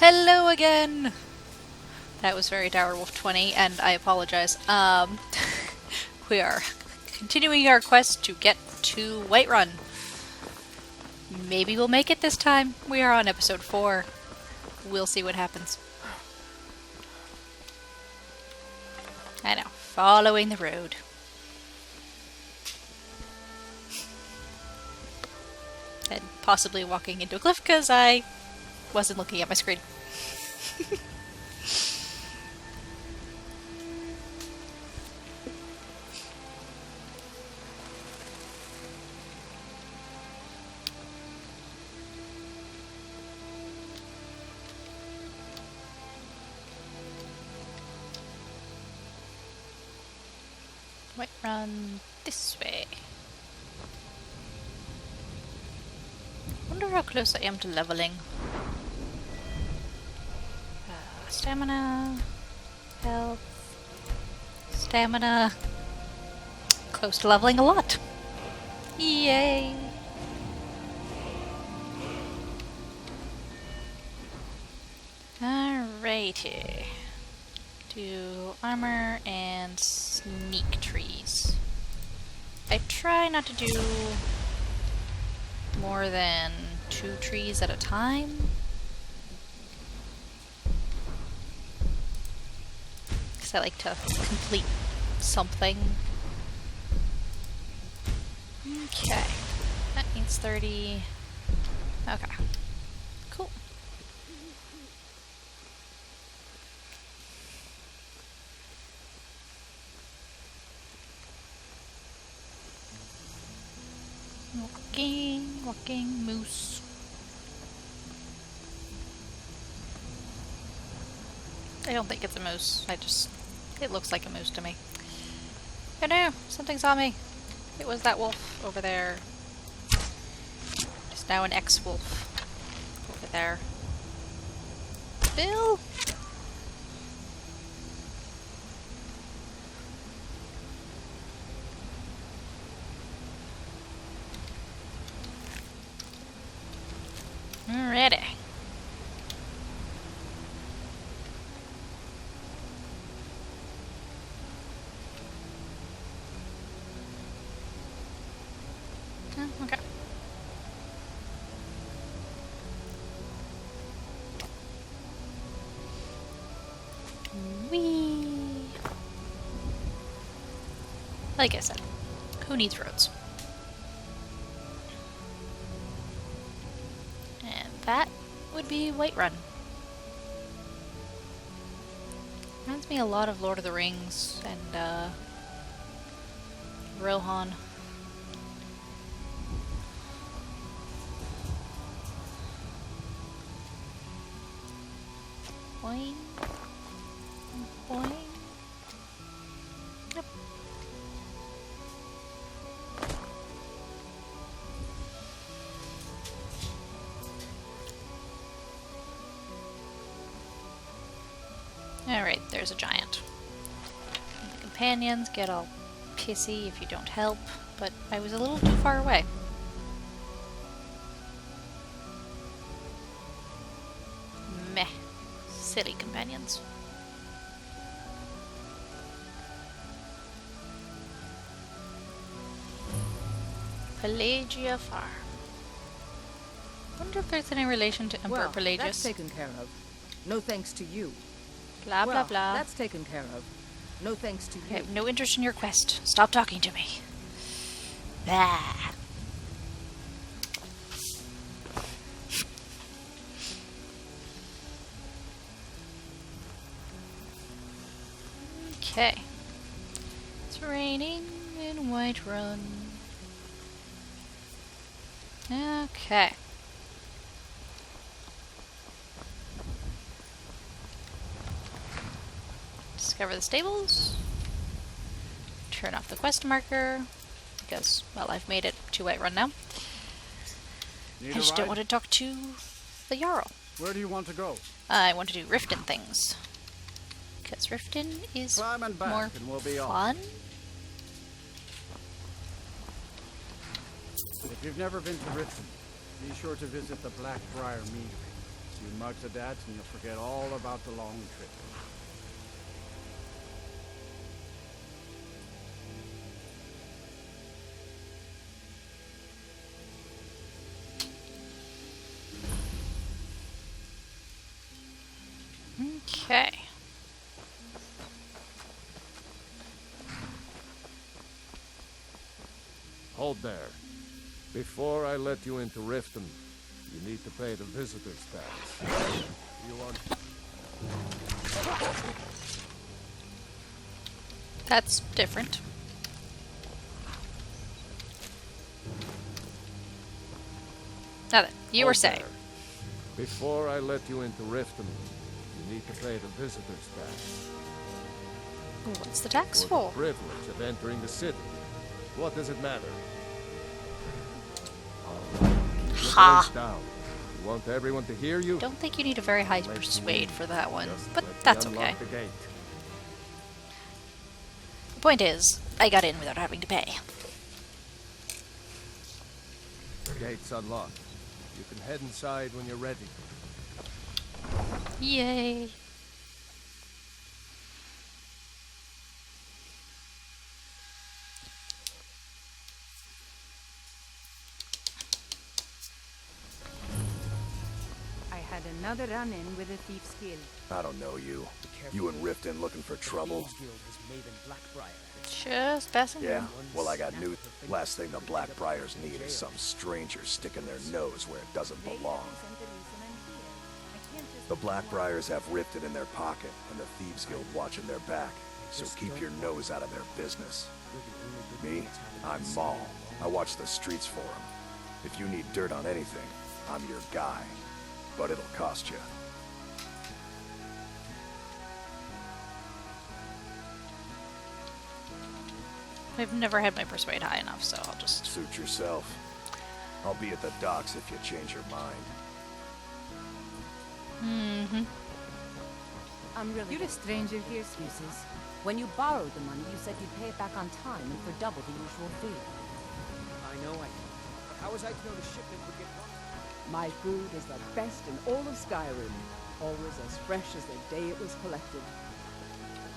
Hello again! That was very Direwolf 20, and I apologize. We are continuing our quest to get to Whiterun. Maybe we'll make it this time. We are on episode 4. We'll see what happens. I know, following the road. And possibly walking into a cliff because I wasn't looking at my screen. Might run this way. Wonder how close I am to leveling. Stamina, health, stamina. Close to leveling a lot. Yay! Alrighty. Do armor and sneak trees. I try not to do more than 2 trees at a time. I like to complete something. Okay. That needs 30. Okay. Cool. Walking moose. I don't think it's a moose. It looks like a moose to me. Oh no! Something saw me! It was that wolf over there. It's now an ex-wolf. Over there. Bill! Alrighty. Okay. Whee! Like I said, who needs roads? And that would be Whiterun. Reminds me a lot of Lord of the Rings and Rohan. Boing. Boing. Yep. Alright, there's a giant. The companions get all pissy if you don't help, but I was a little too far away. Meh. Silly companions. Pelagia Farm. Wonder if there's any relation to Emperor Pelagius. That's taken care of. No thanks to you. Blah blah blah. That's taken care of. No thanks to you. I have no interest in your quest. Stop talking to me. Blah. Okay. It's raining in Whiterun. Okay. Discover the stables. Turn off the quest marker. Because, well, I've made it to Whiterun now. I just don't want to talk to the Jarl. Where do you want to go? I want to do Riften things. Because Riften is Climb and back more and we'll be off. fun. If you've never been to Riften, be sure to visit the Blackbriar Meadery. few mugs of that and you'll forget all about the long trip. Okay. Hold there. Before I let you into Riften, you need to pay the visitor's tax. You want... That's different. Now then, you were Hold saying. there. Before I let you into Riften, you need to pay the visitor's tax. What's the tax For for? the privilege of entering the city. What does it matter? Ha! Voice down. You want everyone to hear you? Don't think you need a very high Let you persuade in. for that one, Just but let me that's unlock okay. the gate. The point is, I got in without having to pay. The gate's unlocked. You can head inside when you're ready. Yay! I had another run-in with a thief's guild. I don't know you. You and Riften looking for trouble? Just passing Yeah? through. Well, I got news. Last thing the Blackbriars need is some stranger sticking their nose where it doesn't belong. The Blackbriars have Riften in their pocket, and the Thieves Guild watching their back. So keep your nose out of their business. Me? I'm Maul. I watch the streets for them. If you need dirt on anything, I'm your guy. But it'll cost you. I've never had my persuade high enough, so I'll just... Suit yourself. I'll be at the docks if you change your mind. Mm-hmm. You're a stranger here, excuses. When you borrowed the money, you said you'd pay it back on time and for double the usual fee. I know. But how was I to know the shipment would get wrong? My food is the best in all of Skyrim. Always as fresh as the day it was collected.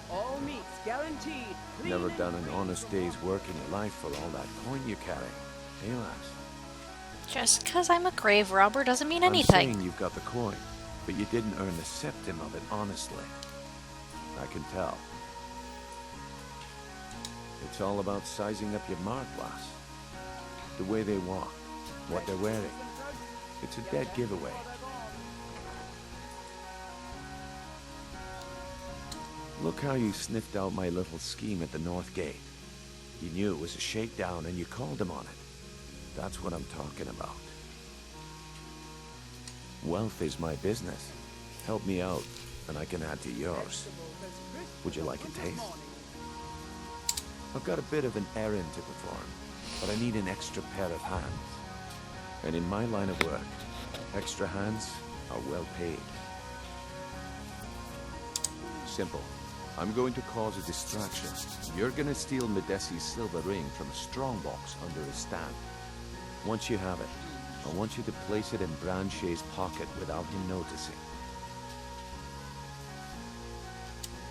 All meats guaranteed. Clean Never and done an free. honest day's work in your life for all that coin you carry. Hey, lass. Just because I'm a grave robber doesn't mean I'm anything. saying you've got the coin, but you didn't earn the septim of it honestly. I can tell. It's all about sizing up your mark, lass. The way they walk, what they're wearing. It's a dead giveaway. Look how you sniffed out my little scheme at the North Gate. You knew it was a shakedown and you called him on it. That's what I'm talking about. Wealth is my business. Help me out, and I can add to yours. Would you like a taste? I've got a bit of an errand to perform, but I need an extra pair of hands. And in my line of work, extra hands are well paid. Simple. I'm going to cause a distraction. You're gonna steal Medesi's silver ring from a strongbox under his stand. Once you have it, I want you to place it in Branche's pocket without him noticing.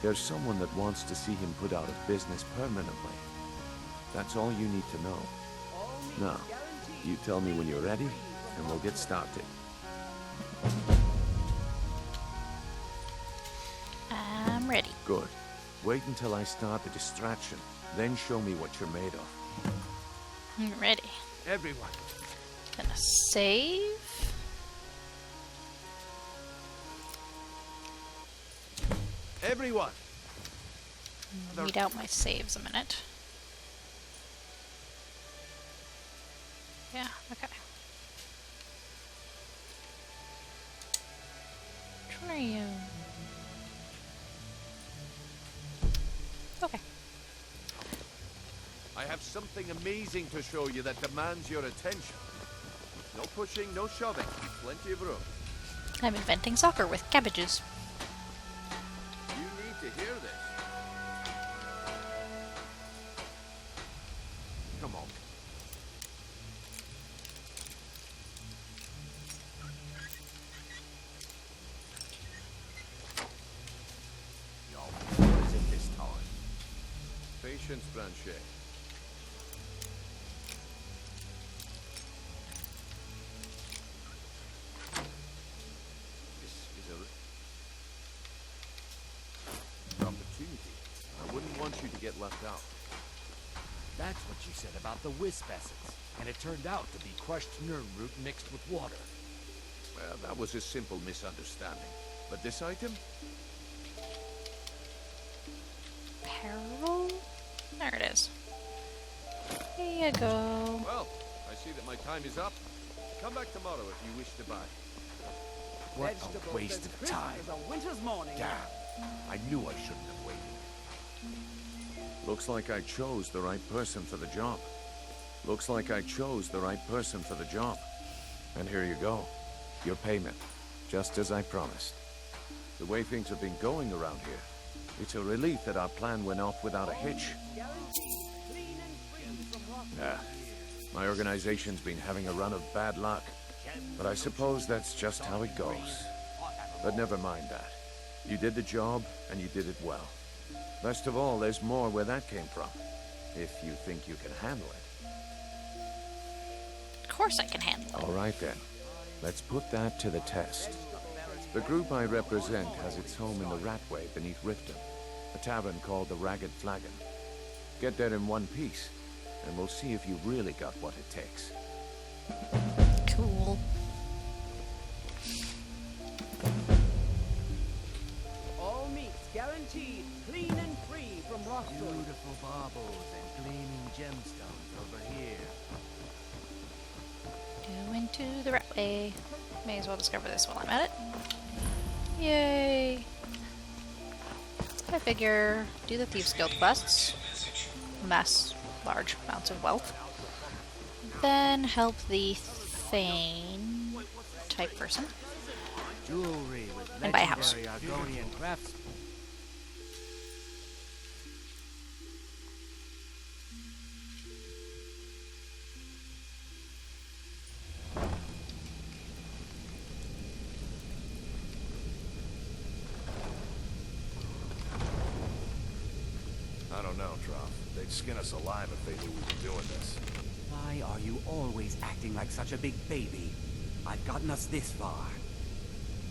There's someone that wants to see him put out of business permanently. That's all you need to know. Now, you tell me when you're ready, and we'll get started. I'm ready. Good. Wait until I start the distraction, then show me what you're made of. I'm ready. Everyone. Gonna save. Everyone. Read out my saves a minute. Yeah, okay. Which one are you? Okay. I have something amazing to show you that demands your attention. No pushing, no shoving. Plenty of room. I'm inventing soccer with cabbages. You need to hear this. Come on. Patience, Blanchet. This is an opportunity. I wouldn't want you to get left out. That's what you said about the wisp essence. And it turned out to be crushed nerve root mixed with water. Well, that was a simple misunderstanding. But this item? Peril? There it is. Here you go. Well, I see that my time is up. Come back tomorrow if you wish to buy. What Vegetables a waste as of crisp time. as a winter's morning. Damn. I knew I shouldn't have waited. Looks like I chose the right person for the job. Looks like I chose the right person for the job. And here you go. Your payment. Just as I promised. The way things have been going around here, it's a relief that our plan went off without a hitch. Guaranteed clean and free from rock. Ah, my organization's been having a run of bad luck. But I suppose that's just how it goes. But never mind that. You did the job, and you did it well. Best of all, there's more where that came from. If you think you can handle it. Of course I can handle it. All right then. Let's put that to the test. The group I represent has its home in the Ratway beneath Riften, a tavern called the Ragged Flagon. Get there in one piece, and we'll see if you really got what it takes. Cool. All meats guaranteed clean and free from rock. Beautiful baubles and gleaming gemstones over here. Going to the right way. May as well discover this while I'm at it. Yay! I figure do the Thieves Guild quests, amass large amounts of wealth, then help the Thane type person, Jewelry with and buy a house. legendary Argonian crafts. I don't know, Droff. They'd skin us alive if they knew we were doing this. Why are you always acting like such a big baby? I've gotten us this far.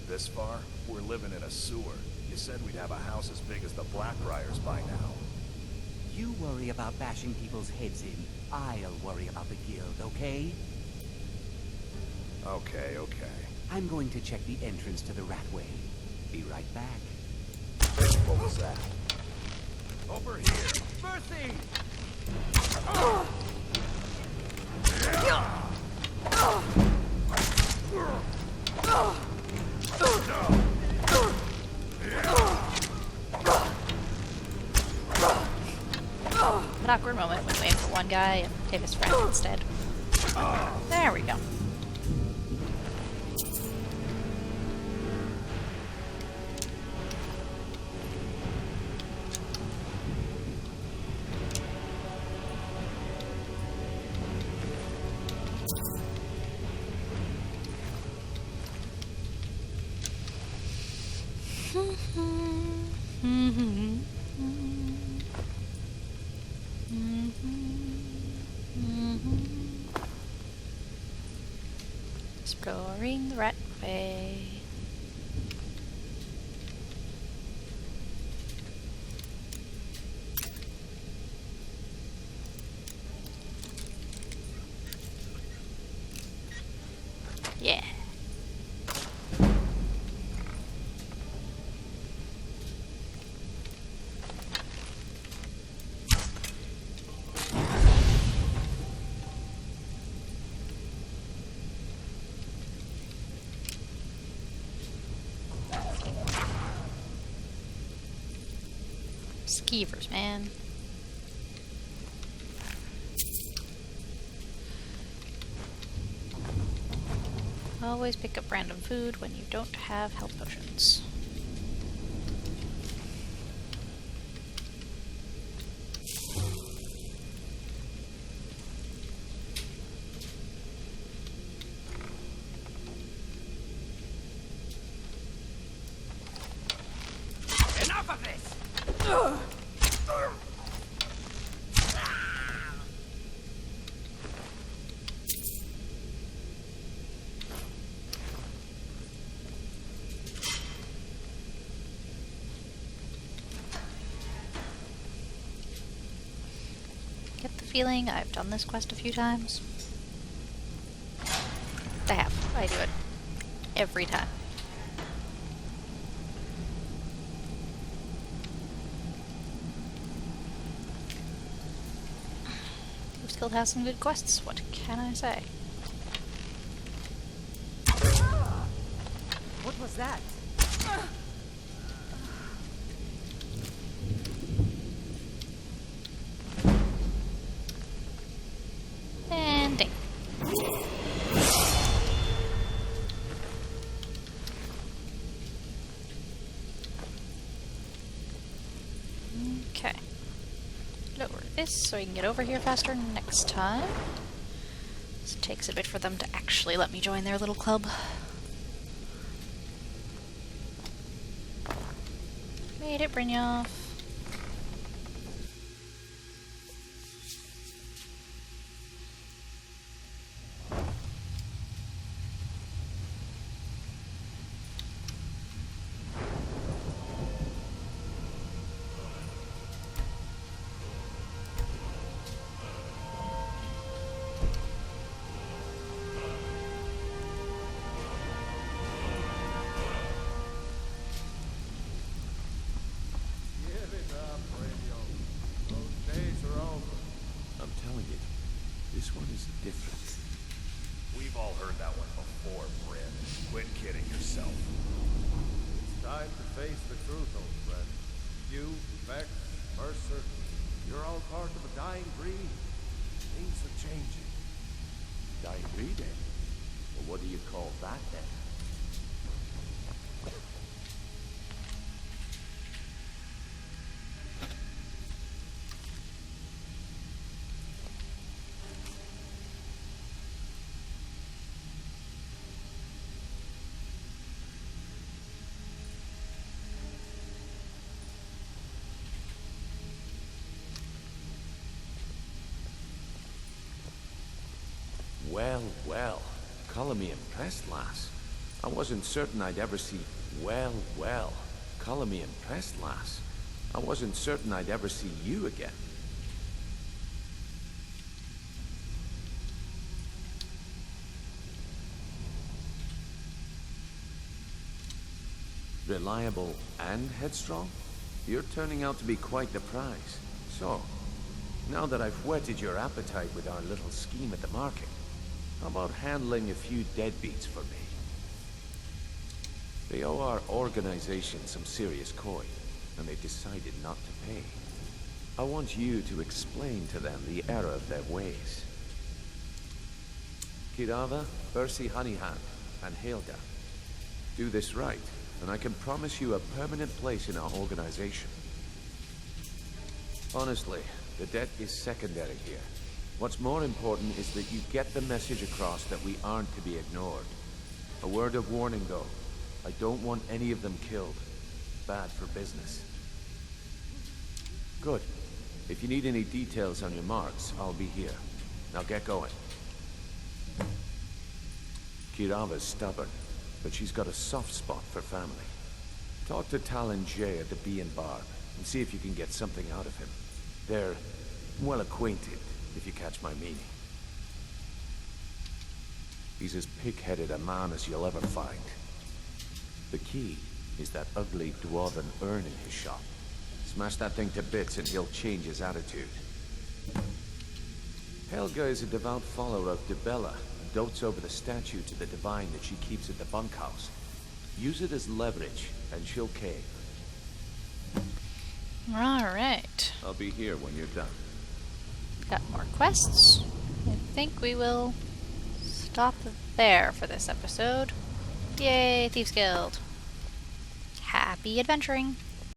This far, we're living in a sewer. You said we'd have a house as big as the Blackbriars by now. You worry about bashing people's heads in. I'll worry about the guild, okay? Okay. I'm going to check the entrance to the Ratway. Be right back. What was that? Over here! Mercy! An awkward moment when we aim for one guy and hit his friend instead. There we go. Exploring the Ratway. Yeah. Skeevers, man. Always pick up random food when you don't have health potions. Enough of this! feeling I've done this quest a few times. I have. I do it every time. Thieves Guild has some good quests. What can I say? What was that? And ding. Okay. Lower this so I can get over here faster next time. This takes a bit for them to actually let me join their little club. Made it, Brynjolf. I'm telling you, this one is different. We've all heard that one before, Bryn. Quit kidding yourself. It's time to face the truth, old friend. You, Vex, Mercer, you're all part of a dying breed. Things are changing. Dying breed, eh? Well, what do you call that, then? Well, well. Color me impressed, lass. I wasn't certain I'd ever see... Well, well. Color me impressed, lass. I wasn't certain I'd ever see you again. Reliable and headstrong? You're turning out to be quite the prize. So, now that I've whetted your appetite with our little scheme at the market, how about handling a few deadbeats for me? They owe our organization some serious coin, and they've decided not to pay. I want you to explain to them the error of their ways. Kirava, Ursi Honeyhand, and Helga. Do this right, and I can promise you a permanent place in our organization. Honestly, the debt is secondary here. What's more important is that you get the message across that we aren't to be ignored. A word of warning, though. I don't want any of them killed. Bad for business. Good. If you need any details on your marks, I'll be here. Now get going. Kirava's stubborn, but she's got a soft spot for family. Talk to Talon Jay at the Bee and Barb, and see if you can get something out of him. They're well acquainted, if you catch my meaning. He's as pig-headed a man as you'll ever find. The key is that ugly dwarven urn in his shop. Smash that thing to bits and he'll change his attitude. Helga is a devout follower of Dibella and dotes over the statue to the divine that she keeps at the bunkhouse. Use it as leverage and she'll cave. Alright. I'll be here when you're done. Got more quests. I think we will stop there for this episode. Yay, Thieves Guild. Happy adventuring!